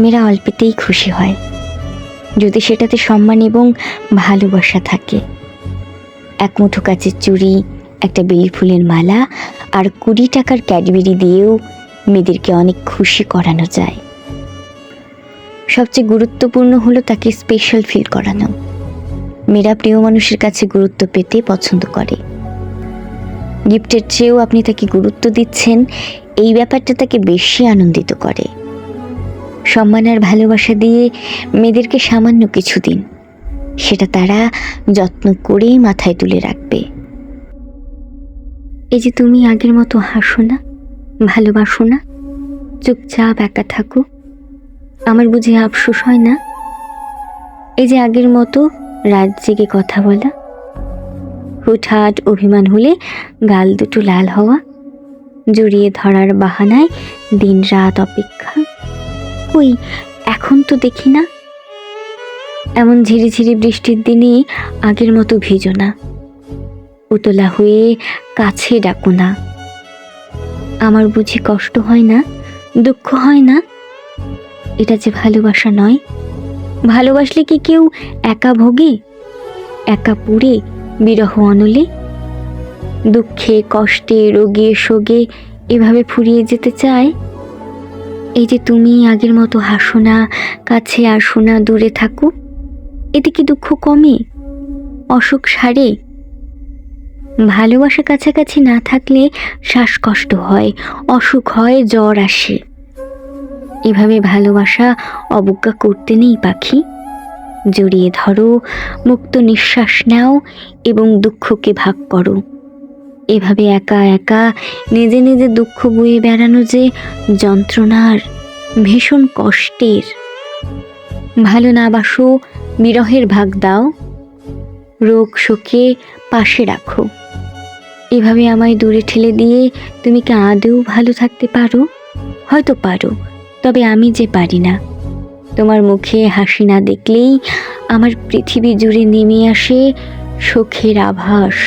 মেয়েরা অল্পেতেই খুশি হয়, যদি সেটাতে সম্মান এবং ভালোবাসা থাকে। এক মুঠো কাচের চুড়ি, একটা বেলি ফুলের মালা আর 20 টাকার ক্যাডবেরি দিয়েও মেয়েদেরকে অনেক খুশি করানো যায়। সবচেয়ে গুরুত্বপূর্ণ হলো তাকে স্পেশাল ফিল করানো। মেয়েরা প্রিয় মানুষের কাছে গুরুত্ব পেতে পছন্দ করে। গিফটের চেয়েও আপনি তাকে গুরুত্ব দিচ্ছেন, এই ব্যাপারটা তাকে বেশি আনন্দিত করে। সম্মান আর ভালোবাসা দিয়ে মেয়েদেরকে সামান্য কিছু দিন, সেটা তারা যত্ন করে মাথায় তুলে রাখবে। এই যে তুমি আগের মতো হাসো না, ভালোবাসো না, চুপচাপ একা থাকো, আমার বুঝি আফসোস হয় না? এই যে আগের মতো রাত জেগে কথা বলা, হুটহাট অভিমান হলে গাল দুটো লাল হওয়া, জড়িয়ে ধরার বাহানায় দিন রাত অপেক্ষা, কই এখন তো দেখি না। এমন ঝিরিঝিরি বৃষ্টির দিনে আগের মতো ভিজো না, উতলা হয়ে কাছে ডাকো না। আমার বুঝি কষ্ট হয় না, দুঃখ হয় না? এটা যে ভালোবাসা নয়। ভালোবাসলে কি কেউ একা ভোগে, একা পুড়ে বিরহ অনলে? দুঃখে কষ্টে রোগে শোকে এভাবে ফুরিয়ে যেতে চায়? এই যে তুমি আগের মতো হাসো না, কাছে আসো না, দূরে থাকো, এতে কি দুঃখ কমে, অসুখ সারে? ভালোবাসা কাছাকাছি না থাকলে শ্বাসকষ্ট হয়, অসুখ হয়, জ্বর আসে। এভাবে ভালোবাসা অবজ্ঞা করতে নেই পাখি। জড়িয়ে ধরো, মুক্ত নিঃশ্বাস নাও এবং দুঃখকে ভাগ করো। এভাবে একা একা নিজে নিজে দুঃখ বয়ে বেড়ানো যে যন্ত্রণার, ভীষণ কষ্টের। ভালো না বাসো, বিরহের ভাগ দাও, রোগ শোকে পাশে রাখো। এভাবে আমায় দূরে ঠেলে দিয়ে তুমি কি আদৌ ভালো থাকতে পারো? হয়তো পারো, তবে আমি যে পারি না। তোমার মুখে হাসি না দেখলেই আমার পৃথিবী জুড়ে নেমে আসে শোকের আভাস।